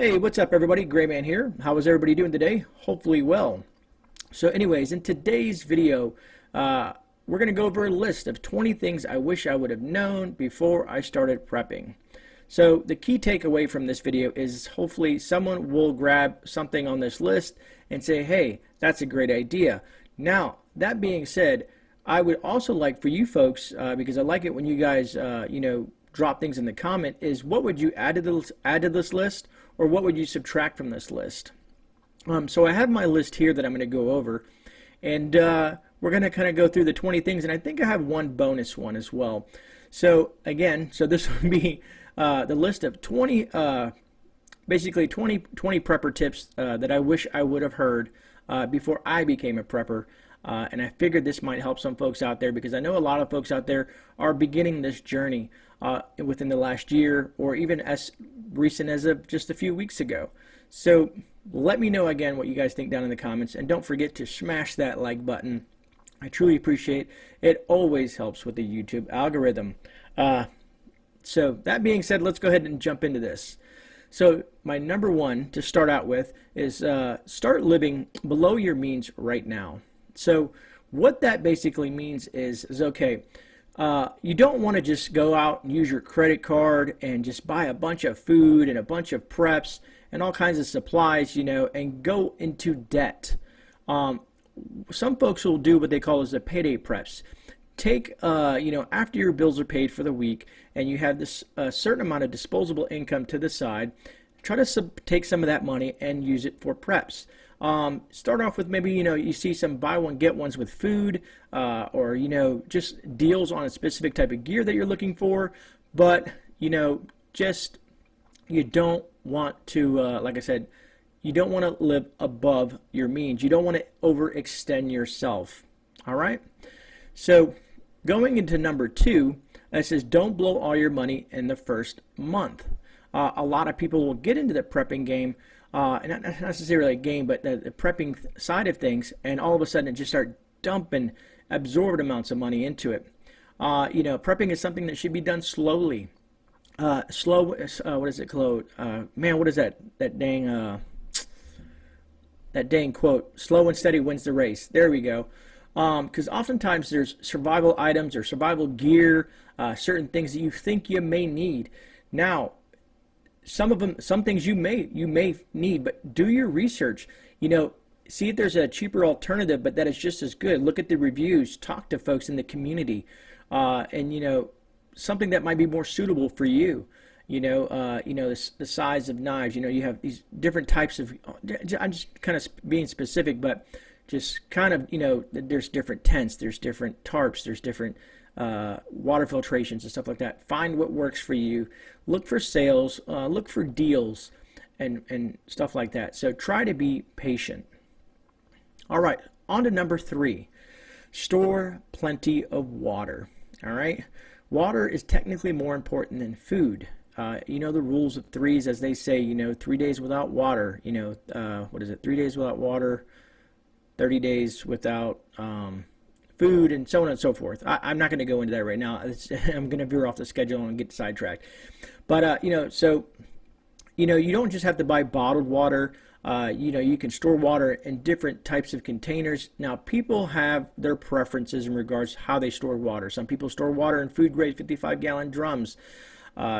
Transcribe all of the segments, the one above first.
Hey, what's up everybody? GreyMan here. How is everybody doing today? Hopefully well. So anyways, in today's video, we're going to go over a list of 20 things I wish I would have known before I started prepping. So the key takeaway from this video is hopefully someone will grab something on this list and say, hey, that's a great idea. Now, that being said, I would also like for you folks, because I like it when you guys, drop things in the comment, is what would you add to this list, or what would you subtract from this list? So I have my list here that I'm going to go over, and we're going to kind of go through the 20 things, and I think I have one bonus one as well. So again, this would be the list of 20, basically 20 prepper tips that I wish I would have heard before I became a prepper. And I figured this might help some folks out there, because I know a lot of folks out there are beginning this journey within the last year, or even as recent as of just a few weeks ago. So let me know again what you guys think down in the comments, and don't forget to smash that like button. I truly appreciate it. It always helps with the YouTube algorithm. So that being said, let's go ahead and jump into this. So my number one to start out with is start living below your means right now. So what that basically means is okay, you don't want to just go out and use your credit card and just buy a bunch of food and a bunch of preps and all kinds of supplies, and go into debt. Some folks will do what they call as the payday preps. Take, after your bills are paid for the week and you have this certain amount of disposable income to the side, try to take some of that money and use it for preps. Start off with maybe, you see some buy one get ones with food, or, just deals on a specific type of gear that you're looking for. But, you don't want to, like I said, you don't want to live above your means. You don't want to overextend yourself. All right. So going into number two, it says don't blow all your money in the first month. A lot of people will get into the prepping game, and not necessarily a game, but the prepping side of things, and all of a sudden just start dumping absorbent amounts of money into it. Prepping is something that should be done slowly. What is it called? Man, what is that dang quote? Slow and steady wins the race. There we go. Because oftentimes there's survival items or survival gear, certain things that you think you may need. Now, some things you may need, but do your research. See if there's a cheaper alternative, but that is just as good. Look at the reviews, talk to folks in the community, and something that might be more suitable for you. The size of knives. You have these different types of. I'm just kind of being specific, but just kind of there's different tents, there's different tarps, there's different water filtrations and stuff like that. Find what works for you. Look for sales, look for deals, and stuff like that. So try to be patient. All right, on to number three. Store plenty of water. All right, water is technically more important than food. The rules of threes, as they say. 3 days without water. What is it? 3 days without water, 30 days without food, and so on and so forth. I'm not going to go into that right now. I'm going to veer off the schedule and get sidetracked. But, you don't just have to buy bottled water. You can store water in different types of containers. Now, people have their preferences in regards to how they store water. Some people store water in food-grade 55-gallon drums.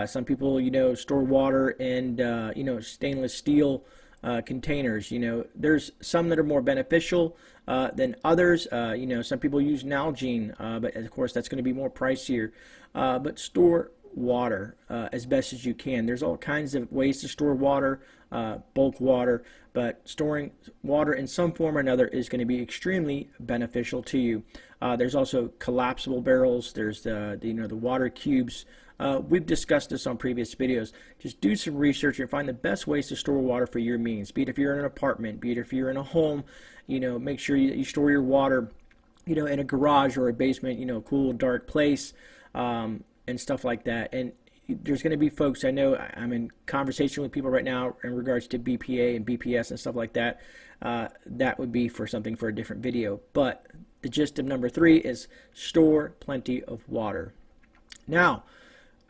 Some people, store water in, stainless steel containers. There's some that are more beneficial than others. Some people use Nalgene, but of course that's going to be more pricier. But store water as best as you can. There's all kinds of ways to store water, bulk water, but storing water in some form or another is going to be extremely beneficial to you. There's also collapsible barrels. There's the water cubes. We've discussed this on previous videos. Just do some research and find the best ways to store water for your means. Be it if you're in an apartment, be it if you're in a home, make sure you store your water, in a garage or a basement, cool, dark place, and stuff like that. And there's going to be folks, I know I'm in conversation with people right now in regards to BPA and BPS and stuff like that. That would be for a different video. But the gist of number three is store plenty of water. Now,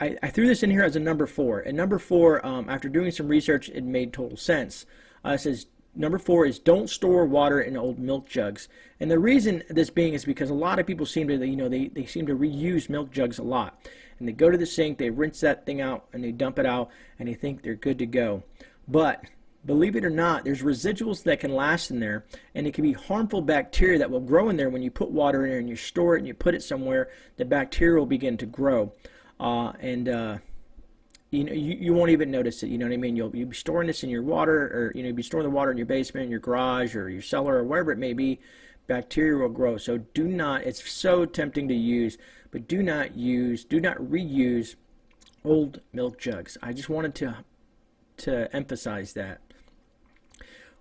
I threw this in here as a number 4. And number 4, after doing some research, it made total sense. It says number 4 is don't store water in old milk jugs. And the reason this being is because a lot of people seem to, they seem to reuse milk jugs a lot. And they go to the sink, they rinse that thing out, and they dump it out, and they think they're good to go. But believe it or not, there's residuals that can last in there, and it can be harmful bacteria that will grow in there when you put water in there and you store it and you put it somewhere. The bacteria will begin to grow, you won't even notice it. You know what I mean? You'll be storing this in your water, or you'll be storing the water in your basement, in your garage, or your cellar, or wherever it may be. Bacteria will grow. So do not. It's so tempting to use, but do not reuse old milk jugs. I just wanted to emphasize that.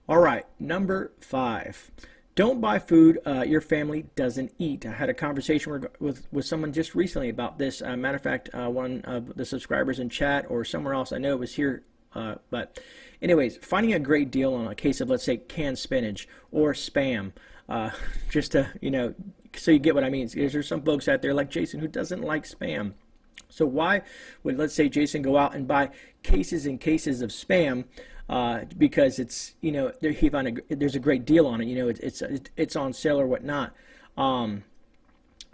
All right, number 5. Don't buy food your family doesn't eat. I had a conversation with someone just recently about this. Matter of fact, one of the subscribers in chat or somewhere else, I know it was here, but anyways, finding a great deal on a case of, let's say, canned spinach or Spam, just to, so you get what I mean. There's some folks out there like Jason who doesn't like Spam. So why would, let's say, Jason go out and buy cases and cases of Spam because it's, he found there's a great deal on it, it's on sale or whatnot.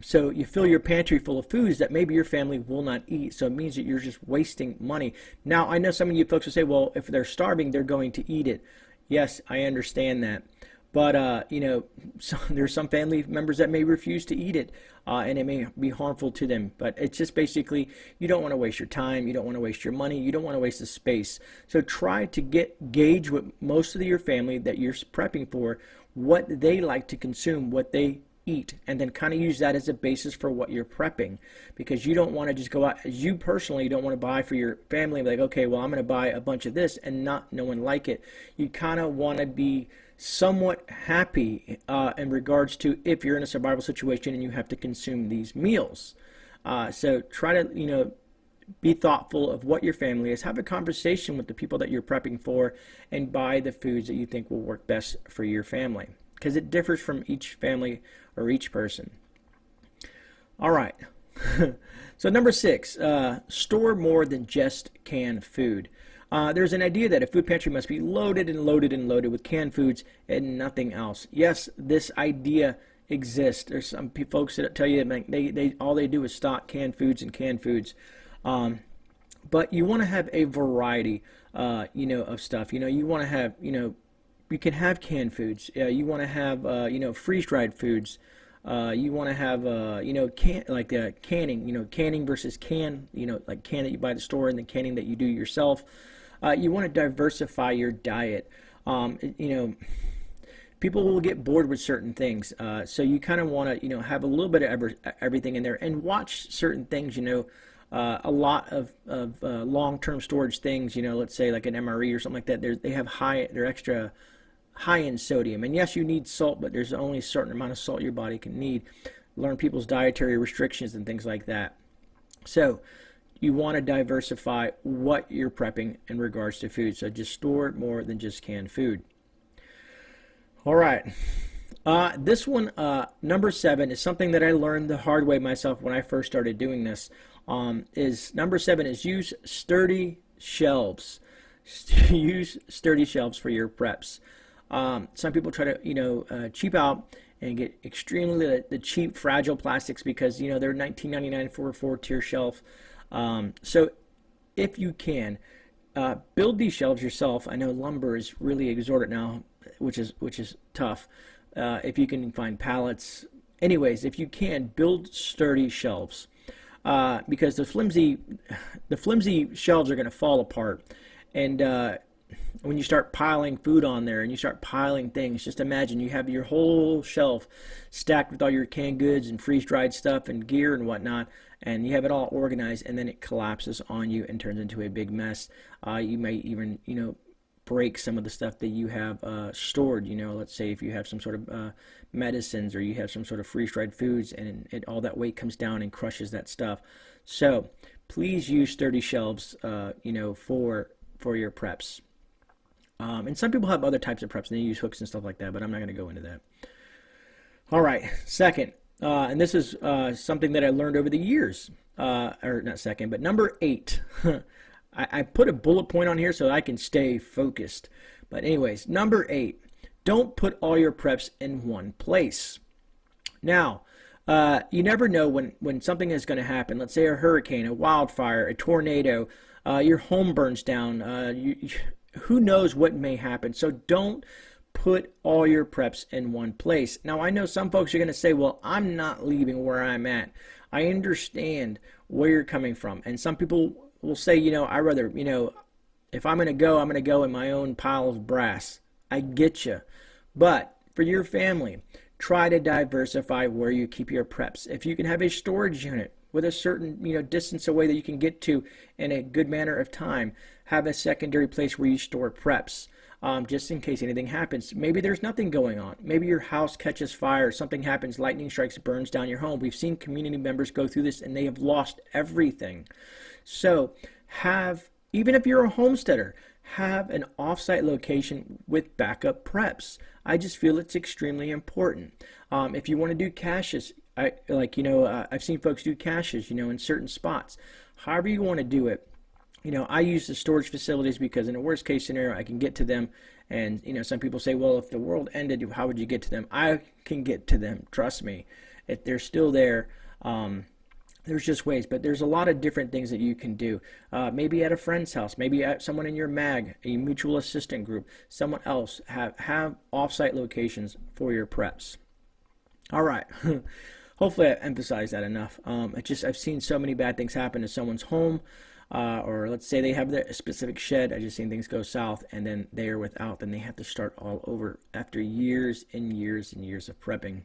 So you fill your pantry full of foods that maybe your family will not eat. So it means that you're just wasting money. Now, I know some of you folks will say, well, if they're starving, they're going to eat it. Yes, I understand that. But, there's some family members that may refuse to eat it, and it may be harmful to them. But it's just basically, you don't want to waste your time, you don't want to waste your money, you don't want to waste the space. So try to gauge with most of your family that you're prepping for, what they like to consume, what they eat, and then kind of use that as a basis for what you're prepping, because you don't want to just go out, as you personally don't want to buy for your family and be like, okay, well, I'm going to buy a bunch of this and no one like it. You kind of want to be somewhat happy in regards to if you're in a survival situation and you have to consume these meals. So try to, be thoughtful of what your family is. Have a conversation with the people that you're prepping for and buy the foods that you think will work best for your family, because it differs from each family or each person. All right. So number 6, store more than just canned food. There's an idea that a food pantry must be loaded and loaded and loaded with canned foods and nothing else. Yes, this idea exists. There's some folks that tell you they all they do is stock canned foods and canned foods. But you want to have a variety, of stuff. You want to have, you can have canned foods. You want to have, freeze-dried foods. You want to have, canning, canning versus can, like can that you buy at the store and then canning that you do yourself. You want to diversify your diet. People will get bored with certain things. So you kind of want to, have a little bit of everything in there and watch certain things, a lot of long-term storage things, let's say like an MRE or something like that. They're extra high in sodium, and yes, you need salt, but there's only a certain amount of salt your body can need. Learn people's dietary restrictions and things like that. So you want to diversify what you're prepping in regards to food. So just store more than just canned food. All right. This one, number 7, is something that I learned the hard way myself when I first started doing this. Number 7 is use sturdy shelves. Use sturdy shelves for your preps. Some people try to, cheap out and get extremely the cheap, fragile plastics because, they're $19.99 for a 4-tier shelf. So if you can, build these shelves yourself. I know lumber is really exorbitant now, which is tough. If you can find pallets. Anyways, if you can, build sturdy shelves. Because the flimsy shelves are going to fall apart. And when you start piling food on there and you start piling things, just imagine you have your whole shelf stacked with all your canned goods and freeze-dried stuff and gear and whatnot, and you have it all organized, and then it collapses on you and turns into a big mess. You may even, break some of the stuff that you have stored. Let's say if you have some sort of medicines or you have some sort of freeze-dried foods, and all that weight comes down and crushes that stuff. So please use sturdy shelves, for your preps. And some people have other types of preps and they use hooks and stuff like that, but I'm not going to go into that. All right. Second, and this is something that I learned over the years, or not second, but number 8. I put a bullet point on here so I can stay focused. But anyways, number 8, don't put all your preps in one place. Now, you never know when something is going to happen. Let's say a hurricane, a wildfire, a tornado, your home burns down. Who knows what may happen? So don't put all your preps in one place. Now, I know some folks are going to say, well, I'm not leaving where I'm at. I understand where you're coming from. And some people will say, I rather, if I'm going to go in my own pile of brass. I get you. But for your family, try to diversify where you keep your preps. If you can have a storage unit with a certain distance away that you can get to in a good manner of time, have a secondary place where you store preps. Just in case anything happens. Maybe there's nothing going on. Maybe your house catches fire, something happens, lightning strikes, burns down your home. We've seen community members go through this and they have lost everything. So even if you're a homesteader, have an off-site location with backup preps. I just feel it's extremely important. If you want to do caches, I've seen folks do caches, in certain spots. However you want to do it. I use the storage facilities because in a worst case scenario, I can get to them. And, some people say, well, if the world ended, how would you get to them? I can get to them. Trust me. If they're still there, there's just ways. But there's a lot of different things that you can do. Maybe at a friend's house, maybe at someone in your MAG, a mutual assistant group, someone else, have off-site locations for your preps. All right. Hopefully I emphasized that enough. I've seen so many bad things happen to someone's home. Or let's say they have a specific shed. I just seen things go south and then they are without. Then they have to start all over after years and years and years of prepping.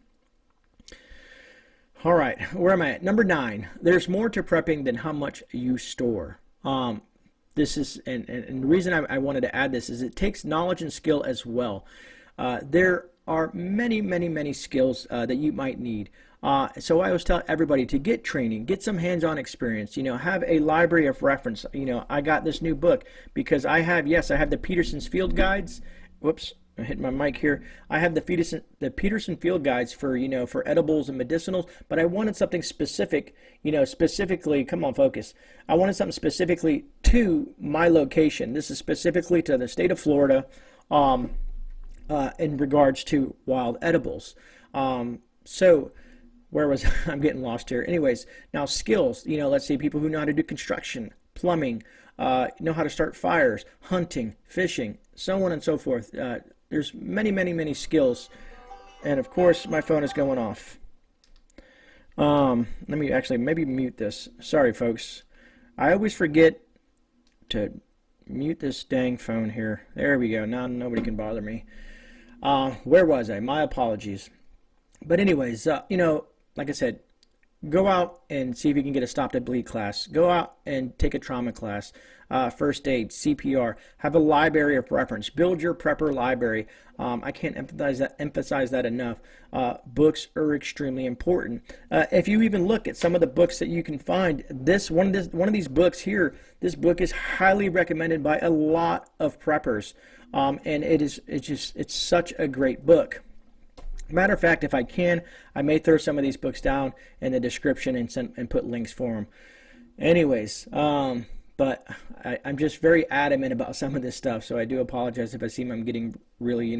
All right, where am I at? Number 9. There's more to prepping than how much you store. This is and the reason I wanted to add this is it takes knowledge and skill as well. There are many skills that you might need. So I always tell everybody to get training, get some hands-on experience, have a library of reference. I got this new book because I have the Peterson's Field Guides. Whoops, I hit my mic here. I have the Peterson Field Guides for, for edibles and medicinals, but I wanted something specific, specifically, come on, focus. I wanted something specifically to my location. This is specifically to the state of Florida in regards to wild edibles. So where was I'm getting lost here. Anyways, now skills, let's say people who know how to do construction, plumbing, know how to start fires, hunting, fishing, so on and so forth. There's many skills. And of course, my phone is going off. Let me actually maybe mute this. Sorry, folks. I always forget to mute this dang phone here. There we go. Now nobody can bother me. Where was I? My apologies. But anyways, like I said, go out and see if you can get a Stop the Bleed class. Go out and take a trauma class, first aid, CPR. Have a library of reference. Build your prepper library. I can't emphasize that enough. Books are extremely important. If you even look at some of the books that you can find, one of these books here, this book is highly recommended by a lot of preppers, and it's such a great book. Matter of fact, if I can, I may throw some of these books down in the description and put links for them. Anyways, but I'm just very adamant about some of this stuff, so I do apologize if I seem I'm getting really,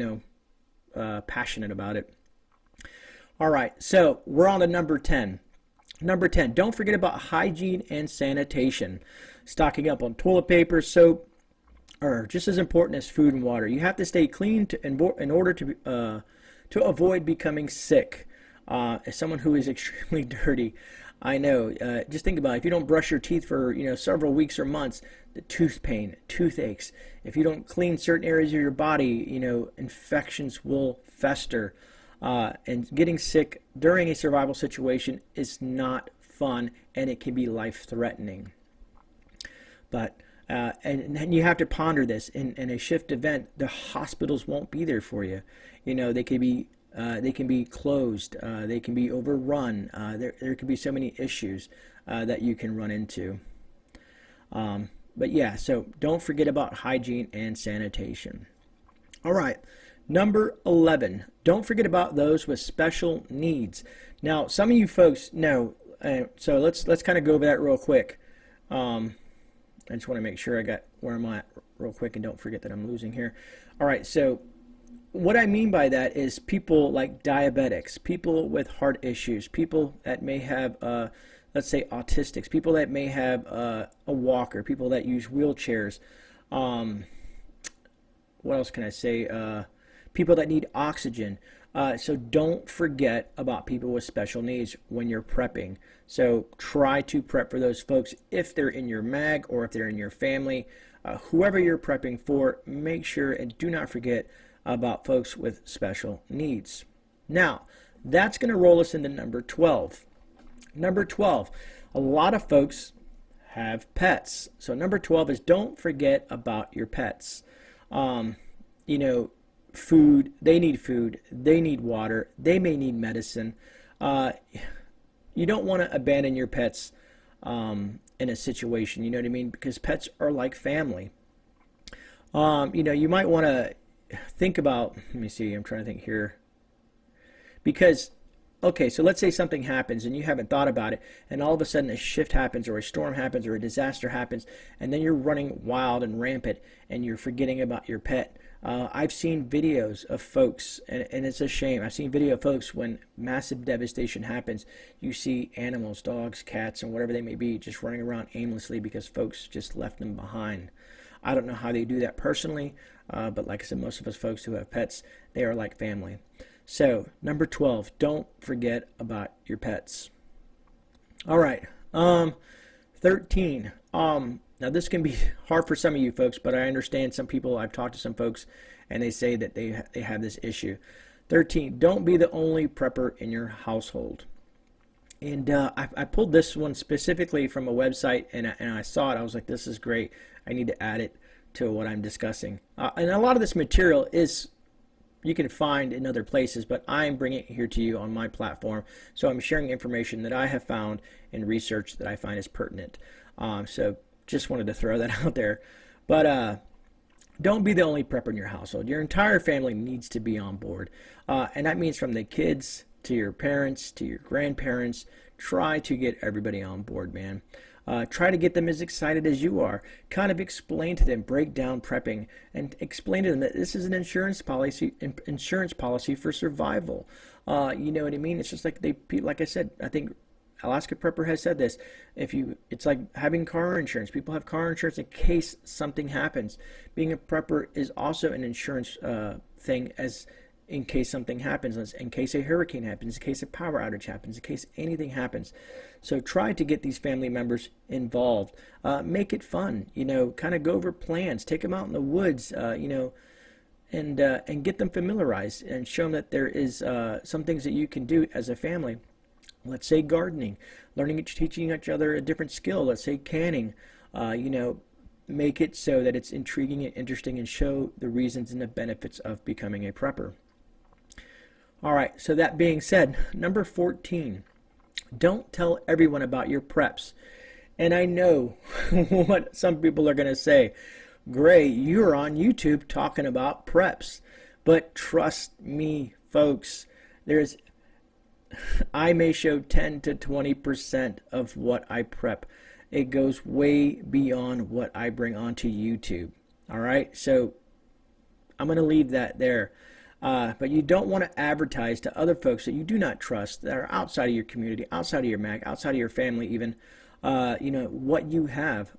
passionate about it. All right, so we're on to number 10. Number 10, don't forget about hygiene and sanitation. Stocking up on toilet paper, soap, are just as important as food and water. You have to stay clean in order to avoid becoming sick. As someone who is extremely dirty, I know. Just think about it. If you don't brush your teeth for several weeks or months, the tooth pain, toothaches. If you don't clean certain areas of your body, infections will fester. And getting sick during a survival situation is not fun, and it can be life-threatening. But and you have to ponder this. In a shift event, the hospitals won't be there for you. They can be closed. They can be overrun. There can be so many issues that you can run into. But yeah, so don't forget about hygiene and sanitation. All right, number 11. Don't forget about those with special needs. Now, some of you folks know, so let's kind of go over that real quick. I just want to make sure I got where I'm at real quick and don't forget that I'm losing here. All right, so what I mean by that is people like diabetics, people with heart issues, people that may have, let's say, autistics, people that may have a walker, people that use wheelchairs. What else can I say? People that need oxygen. So don't forget about people with special needs when you're prepping. So try to prep for those folks if they're in your mag or if they're in your family. Whoever you're prepping for, make sure and do not forget about folks with special needs. Now, that's going to roll us into number 12. Number 12, a lot of folks have pets. So number 12 is don't forget about your pets. You know, food, they need water, they may need medicine. You don't want to abandon your pets in a situation, you know what I mean? Because pets are like family. You know, you might want to think about, let me see, I'm trying to think here. Because, okay, so let's say something happens and you haven't thought about it, and all of a sudden a shift happens or a storm happens or a disaster happens, and then you're running wild and rampant and you're forgetting about your pet. I've seen videos of folks, and it's a shame. I've seen video of folks when massive devastation happens. You see animals, dogs, cats, and whatever they may be, just running around aimlessly because folks just left them behind. I don't know how they do that personally, but like I said, most of us folks who have pets, they are like family. So, number 12, don't forget about your pets. All right, 13. Now, this can be hard for some of you folks, but I understand some people. I've talked to some folks, and they say that they have this issue. 13, don't be the only prepper in your household. And I pulled this one specifically from a website, and I saw it. I was like, this is great. I need to add it to what I'm discussing. And a lot of this material is you can find in other places, but I'm bringing it here to you on my platform. So I'm sharing information that I have found in research that I find is pertinent. So just wanted to throw that out there. But don't be the only prepper in your household. Your entire family needs to be on board. And that means from the kids to your parents to your grandparents. Try to get everybody on board, man. Try to get them as excited as you are. Kind of explain to them, break down prepping, and explain to them that this is an insurance policy for survival. You know what I mean? It's just like I said, I think Alaska Prepper has said this. It's like having car insurance. People have car insurance in case something happens. Being a prepper is also an insurance thing, as in case something happens, in case a hurricane happens, in case a power outage happens, in case anything happens. So try to get these family members involved. Make it fun. You know, kind of go over plans. Take them out in the woods. You know, and get them familiarized and show them that there is some things that you can do as a family. Let's say gardening, teaching each other a different skill. Let's say canning. You know, make it so that it's intriguing and interesting, and show the reasons and the benefits of becoming a prepper. All right, so that being said, number 14, don't tell everyone about your preps. And I know what some people are going to say. Gray, you're on YouTube talking about preps. But trust me, folks, I may show 10 to 20% of what I prep. It goes way beyond what I bring onto YouTube. All right, so I'm going to leave that there. But you don't want to advertise to other folks that you do not trust, that are outside of your community, outside of your mag, outside of your family even, you know, what you have,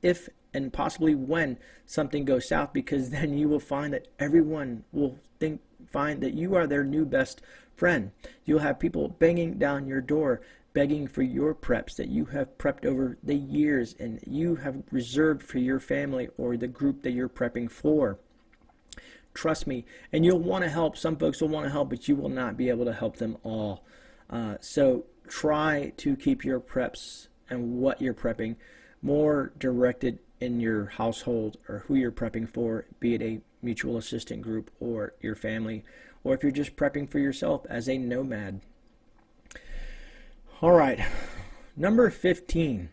if and possibly when something goes south, because then you will find that everyone will find that you are their new best friend. You'll have people banging down your door, begging for your preps that you have prepped over the years and you have reserved for your family or the group that you're prepping for. Trust me, and you'll want to help. Some folks will want to help, but you will not be able to help them all. So try to keep your preps and what you're prepping more directed in your household or who you're prepping for, be it a mutual assistant group or your family, or if you're just prepping for yourself as a nomad. All right, number 15.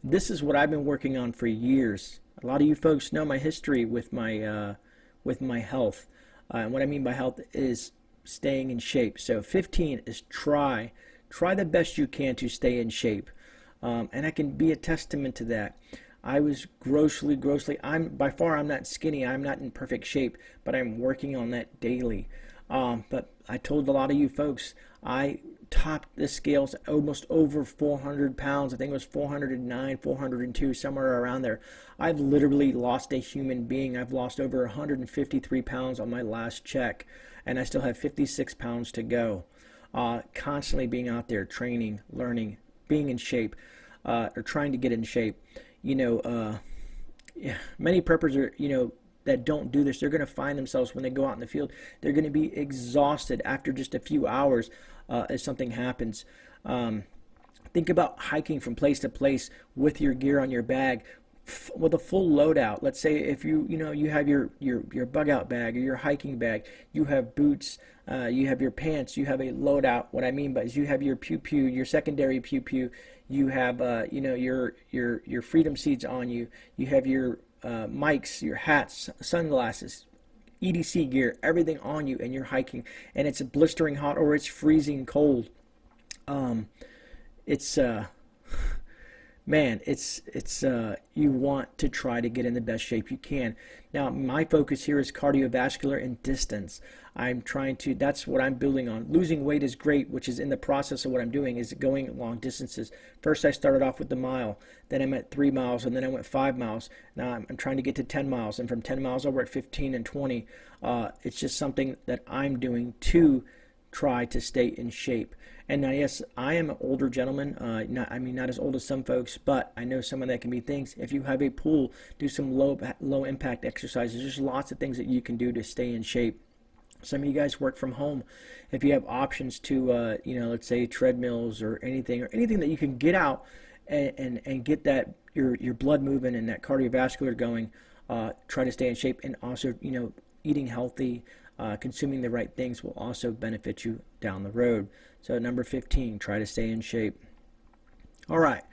This is what I've been working on for years. A lot of you folks know my history with my health. And what I mean by health is staying in shape. So 15 is try the best you can to stay in shape. And I can be a testament to that. I was grossly, I'm not skinny, I'm not in perfect shape, but I'm working on that daily. But I told a lot of you folks, I topped the scales almost over 400 pounds. I think it was 409, 402, somewhere around there. I've literally lost a human being. I've lost over 153 pounds on my last check, and I still have 56 pounds to go. Constantly being out there, training, learning, being in shape, or trying to get in shape. Many preppers are, that don't do this, they're going to find themselves when they go out in the field, they're going to be exhausted after just a few hours if something happens. Think about hiking from place to place with your gear on your bag with a full loadout. Let's say if you have your bug out bag or your hiking bag, you have boots, you have your pants, you have a loadout. What I mean by is you have your pew, your secondary pew, you have your freedom seeds on you, you have your mics, your hats, sunglasses, EDC gear, everything on you, and you're hiking, and it's blistering hot or it's freezing cold. You want to try to get in the best shape you can. Now, my focus here is cardiovascular and distance. That's what I'm building on. Losing weight is great, which is in the process of what I'm doing, is going long distances. First, I started off with the mile, then I'm at 3 miles, and then I went 5 miles. Now I'm trying to get to 10 miles, and from 10 miles over at 15 and 20. It's just something that I'm doing to try to stay in shape. And now, yes, I am an older gentleman, not as old as some folks, but I know some of that can be things. If you have a pool, do some low impact exercises. There's lots of things that you can do to stay in shape. Some of you guys work from home. If you have options to, let's say treadmills or anything that you can get out and get that your blood moving and that cardiovascular going, try to stay in shape. And also, eating healthy, consuming the right things will also benefit you down the road. So number 15, try to stay in shape. All right.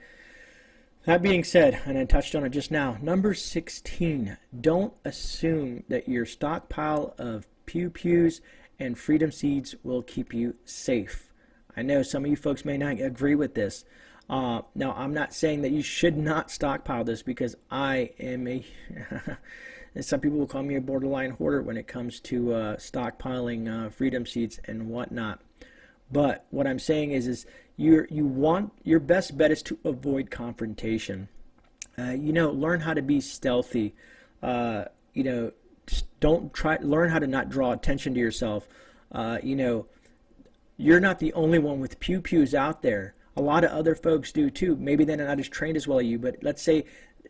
That being said, and I touched on it just now, number 16, don't assume that your stockpile of pews and freedom seeds will keep you safe. I know some of you folks may not agree with this. Now, I'm not saying that you should not stockpile this, because I am and some people will call me a borderline hoarder when it comes to stockpiling freedom seeds and whatnot. But what I'm saying is your best bet is to avoid confrontation. Learn how to be stealthy. Learn how to not draw attention to yourself. You're not the only one with pews out there. A lot of other folks do too. Maybe they're not as trained as well as you, but let's say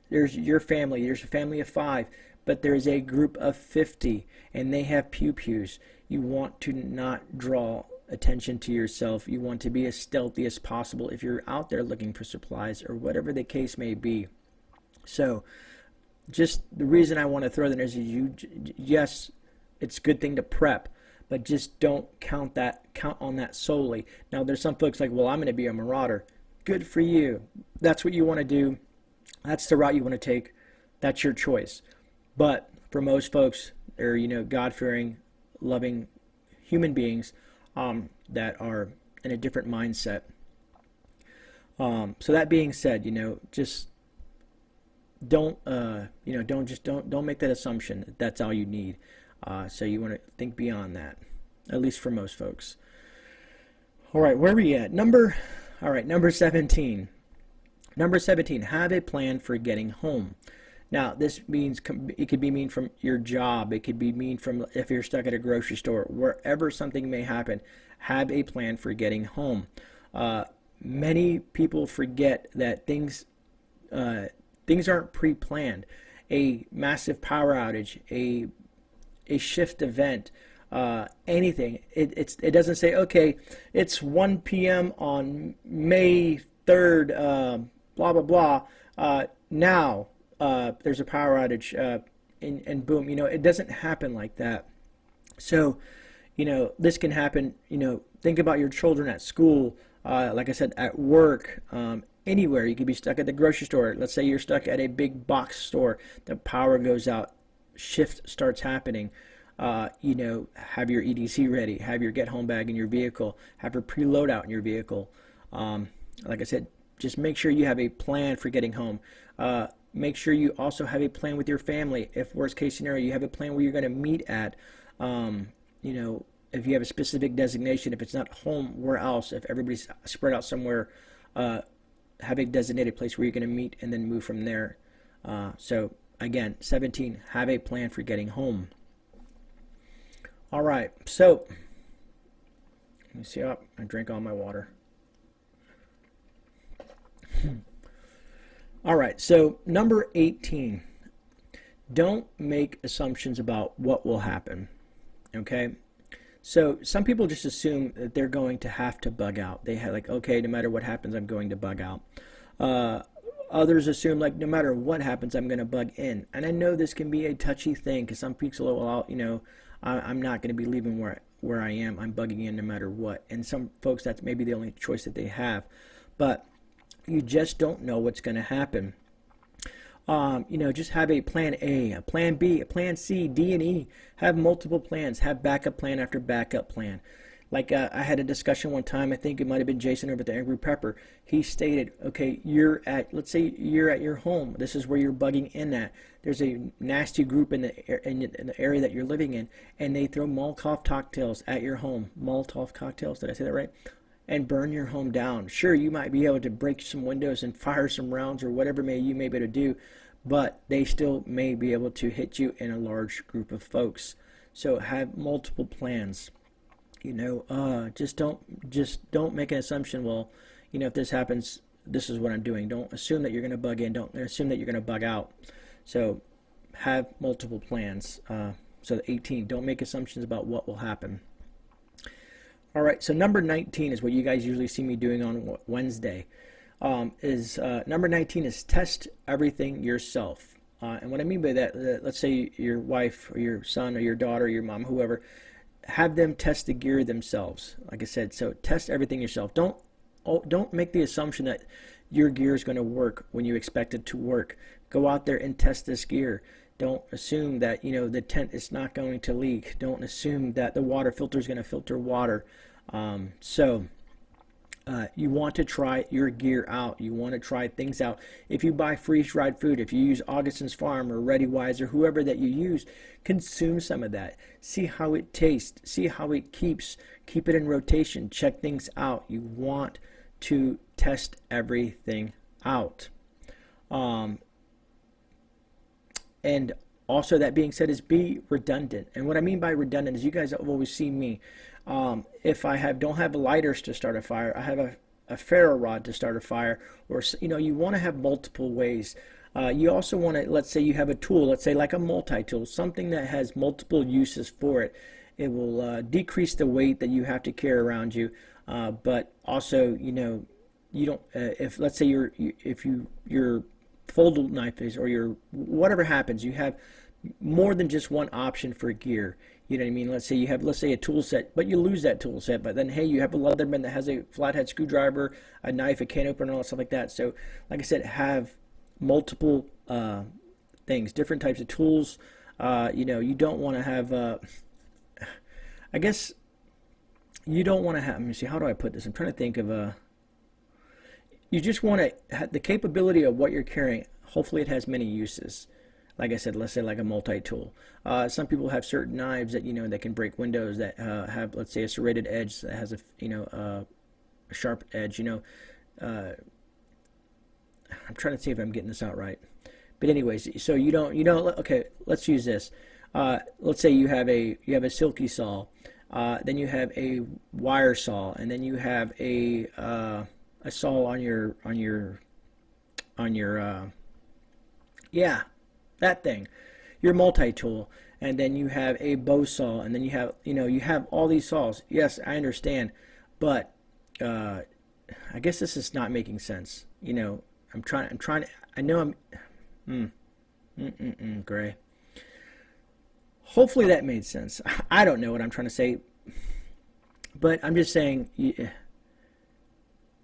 there's your family, there's a family of 5, but there's a group of 50 and they have pews. You want to not draw attention to yourself. You want to be as stealthy as possible if you're out there looking for supplies or whatever the case may be. So just the reason I want to throw that is yes, it's a good thing to prep, but just don't count on that solely. Now there's some folks like, well, I'm going to be a marauder. Good for you. That's what you want to do. That's the route you want to take. That's your choice. But for most folks, they're God-fearing, loving human beings that are in a different mindset. So that being said, just don't make that assumption that that's all you need. So you want to think beyond that, at least for most folks. All right, where are we at? Number 17. Number 17, have a plan for getting home. Now, this means it could be mean from your job. It could be mean from if you're stuck at a grocery store. Wherever something may happen, have a plan for getting home. Many people forget that things aren't pre-planned. A massive power outage, a shift event, anything. It doesn't say, okay, it's 1 p.m. on May 3rd, blah, blah, blah. Now there's a power outage, and boom, it doesn't happen like that. So, this can happen, think about your children at school, like I said, at work, anywhere. You could be stuck at the grocery store. Let's say you're stuck at a big box store, the power goes out, shift starts happening. You know, have your EDC ready, have your get home bag in your vehicle, have a preload out in your vehicle. Like I said, just make sure you have a plan for getting home. Make sure you also have a plan with your family. If worst case scenario, you have a plan where you're going to meet at. You know, if you have a specific designation, if it's not home, where else? If everybody's spread out somewhere, have a designated place where you're going to meet and then move from there. So again, 17, have a plan for getting home. All right, so let me see. Oh, I drank all my water. All right, so number 18, don't make assumptions about what will happen. Okay, so some people just assume that they're going to have to bug out. They have like, okay, no matter what happens, I'm going to bug out. Others assume like, no matter what happens, I'm going to bug in. And I know this can be a touchy thing because some people are, well, you know, I'm not going to be leaving where I am. I'm bugging in no matter what. And some folks, that's maybe the only choice that they have. But you just don't know what's going to happen. You know, just have a plan A, a plan B, a plan C, D, and E. Have multiple plans. Have backup plan after backup plan. Like I had a discussion one time, I think it might have been Jason over at the Angry Prepper. He stated, okay, let's say you're at your home. This is where you're bugging in at. There's a nasty group in the area that you're living in, and they throw Molotov cocktails at your home. Molotov cocktails, did I say that right? And burn your home down. Sure, you might be able to break some windows and fire some rounds or whatever you may be able to do, but they still may be able to hit you in a large group of folks. So have multiple plans. You know, just don't make an assumption, well, you know, if this happens, this is what I'm doing. Don't assume that you're going to bug in. Don't assume that you're going to bug out. So have multiple plans. So 18, don't make assumptions about what will happen. All right, so number 19 is what you guys usually see me doing on Wednesday. Number 19 is test everything yourself. And what I mean by that, let's say your wife or your son or your daughter or your mom, whoever, have them test the gear themselves. Like I said, so test everything yourself. Don't make the assumption that your gear is going to work when you expect it to work. Go out there and test this gear. Don't assume that, you know, the tent is not going to leak. Don't assume that the water filter is going to filter water. You want to try your gear out. You want to try things out. If you buy freeze-dried food, if you use Augustin's Farm or ReadyWise or whoever that you use, consume some of that. See how it tastes. See how it keeps. Keep it in rotation. Check things out. You want to test everything out. And also, that being said, is be redundant. And what I mean by redundant is, you guys have always seen me. If I don't have lighters to start a fire, I have a ferro rod to start a fire. Or, you know, you want to have multiple ways. You also want to, let's say you have a tool, let's say like a multi-tool, something that has multiple uses for it. It will decrease the weight that you have to carry around you, but also, you know, you don't. If let's say your folded knife is, or your whatever happens, you have more than just one option for gear. You know what I mean? Let's say you have, let's say, a tool set, but you lose that tool set. But then, hey, you have a Leatherman that has a flathead screwdriver, a knife, a can opener, and all that stuff like that. So, like I said, have multiple things, different types of tools. You know, you don't want to have. I guess you don't want to have. Let me see. How do I put this? I'm trying to think of You just want to have the capability of what you're carrying. Hopefully, it has many uses. Like I said, let's say like a multi-tool. Some people have certain knives that, you know, that can break windows, that have, let's say, a serrated edge that has a, you know, a sharp edge. You know, I'm trying to see if I'm getting this out right. But anyways, so you don't. Okay, let's use this. Let's say you have a silky saw, then you have a wire saw, and then you have a saw on your yeah, that thing, your multi-tool, and then you have a bow saw, and then you have all these saws. Yes, I understand, but I guess this is not making sense. You know, I'm trying to, I know Gray. Hopefully that made sense. I don't know what I'm trying to say, but I'm just saying,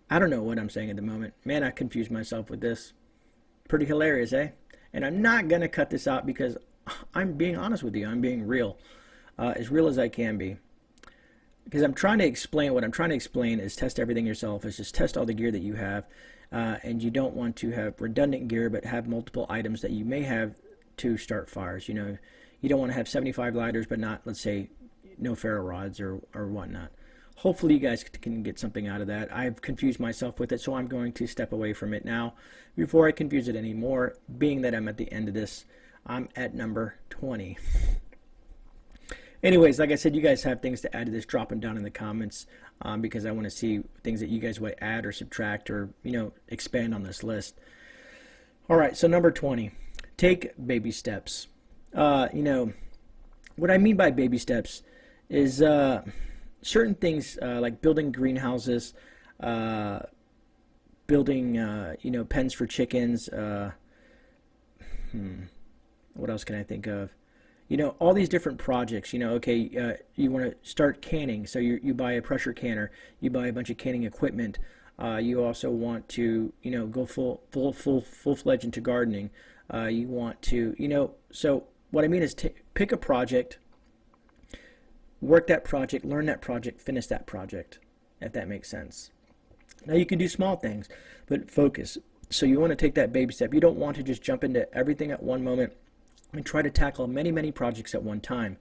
I don't know what I'm saying at the moment. Man, I confused myself with this. Pretty hilarious, eh? And I'm not going to cut this out because I'm being honest with you. I'm being real. as real as I can be. Because I'm trying to explain, what I'm trying to explain is test everything yourself. Is just test all the gear that you have. And you don't want to have redundant gear, but have multiple items that you may have to start fires. You know, you don't want to have 75 lighters, but not, let's say, no ferro rods or whatnot. Hopefully you guys can get something out of that. I've confused myself with it, so I'm going to step away from it now before I confuse it anymore, being that I'm at the end of this. I'm at number 20. Anyways, like I said, you guys have things to add to this, drop them down in the comments, because I want to see things that you guys would add or subtract or, you know, expand on this list. All right, so number 20, take baby steps. You know, what I mean by baby steps is certain things like building greenhouses, building, you know, pens for chickens. What else can I think of? You know, all these different projects. You know, okay, you want to start canning, so you buy a pressure canner, you buy a bunch of canning equipment. You also want to, you know, go full-fledged into gardening. You want to, you know, so what I mean is pick a project, work that project, learn that project, finish that project, if that makes sense. Now you can do small things, but focus. So you want to take that baby step. You don't want to just jump into everything at one moment and try to tackle many projects at one time.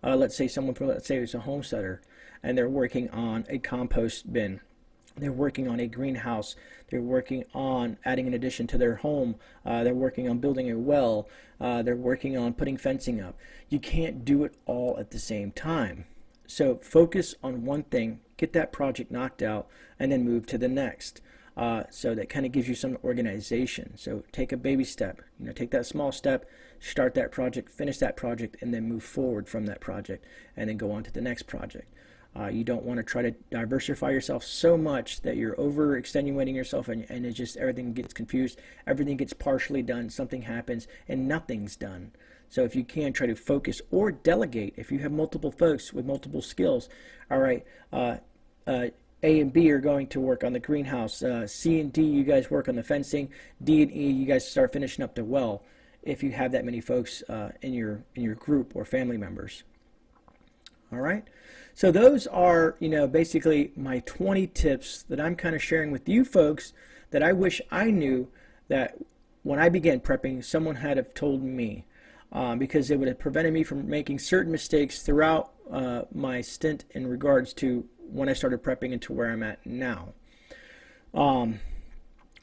Let's say let's say it's a homesteader and they're working on a compost bin. They're working on a greenhouse. They're working on adding an addition to their home. They're working on building a well. They're working on putting fencing up. You can't do it all at the same time. So focus on one thing, get that project knocked out, and then move to the next. So that kind of gives you some organization. So take a baby step. You know, take that small step, start that project, finish that project, and then move forward from that project, and then go on to the next project. You don't want to try to diversify yourself so much that you're over extenuating yourself and it just everything gets confused, everything gets partially done, something happens, and nothing's done. So if you can, try to focus or delegate. If you have multiple folks with multiple skills, all right, A and B are going to work on the greenhouse. C and D, you guys work on the fencing. D and E, you guys start finishing up the well. If you have that many folks in your group or family members. All right. So those are, you know, basically my 20 tips that I'm kind of sharing with you folks that I wish I knew that when I began prepping, someone had have told me, because it would have prevented me from making certain mistakes throughout my stint in regards to when I started prepping and to where I'm at now.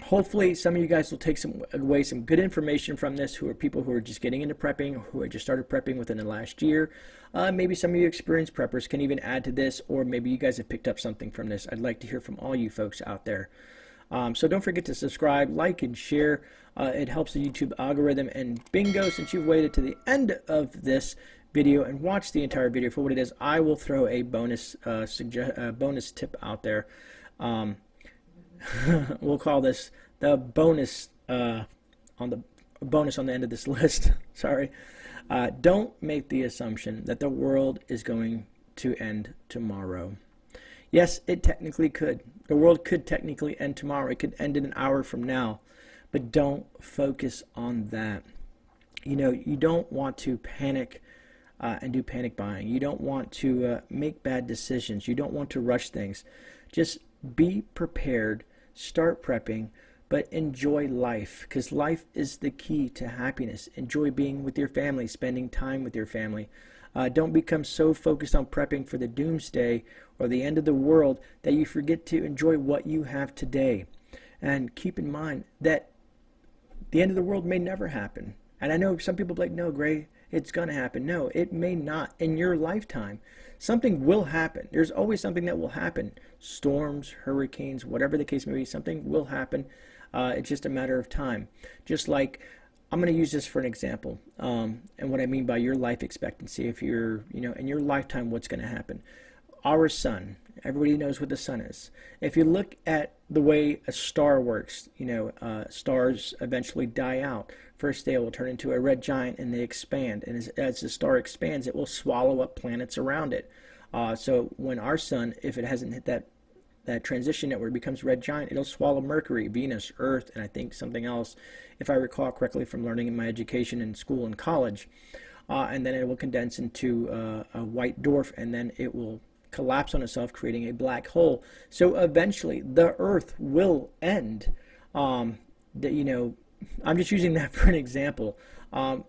Hopefully some of you guys will take away some good information from this, who are people who are just getting into prepping, who had just started prepping within the last year. Maybe some of you experienced preppers can even add to this, or maybe you guys have picked up something from this. I'd like to hear from all you folks out there. So don't forget to subscribe, like, and share. It helps the YouTube algorithm. And bingo, since you've waited to the end of this video and watched the entire video for what it is, I will throw a bonus bonus tip out there. We'll call this the bonus on the end of this list. Sorry. Don't make the assumption that the world is going to end tomorrow. Yes, it technically could. The world could technically end tomorrow. It could end in an hour from now. But don't focus on that. You know, you don't want to panic and do panic buying. You don't want to make bad decisions. You don't want to rush things. Just be prepared. Start prepping, but enjoy life, because life is the key to happiness. Enjoy being with your family, spending time with your family. Don't become so focused on prepping for the doomsday or the end of the world that you forget to enjoy what you have today. And keep in mind that the end of the world may never happen. And I know some people are like, no, Gray, it's going to happen. No, it may not in your lifetime. Something will happen. There's always something that will happen. Storms, hurricanes, whatever the case may be, something will happen. It's just a matter of time. Just like, I'm going to use this for an example. And what I mean by your life expectancy, if you're, you know, in your lifetime, what's going to happen? Our sun, everybody knows what the sun is. If you look at the way a star works, you know, stars eventually die out. First they will turn into a red giant and they expand. And as the star expands, it will swallow up planets around it. So when our sun, if it hasn't hit that transition where it becomes red giant, it'll swallow Mercury, Venus, Earth, and I think something else, if I recall correctly from learning in my education in school and college. and then it will condense into a white dwarf, and then it will collapse on itself, creating a black hole. So eventually the Earth will end. You know, I'm just using that for an example.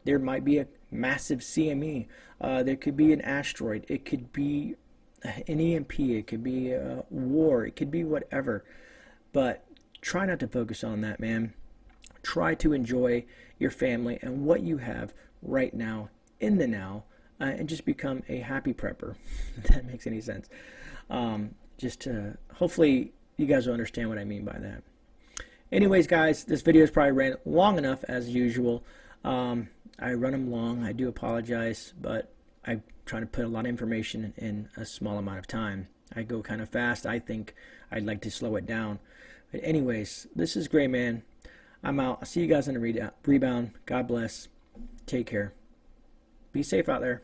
There might be a massive CME. There could be an asteroid. It could be an EMP. It could be a war. It could be whatever. But try not to focus on that, man. Try to enjoy your family and what you have right now, in the now, and just become a happy prepper, if that makes any sense. Just to, hopefully you guys will understand what I mean by that. Anyways, guys, this video is probably ran long enough as usual. I run them long. I do apologize, but I'm trying to put a lot of information in a small amount of time. I go kind of fast. I think I'd like to slow it down. But anyways, this is GreyMan. I'm out. I'll see you guys in the rebound. God bless. Take care. Be safe out there.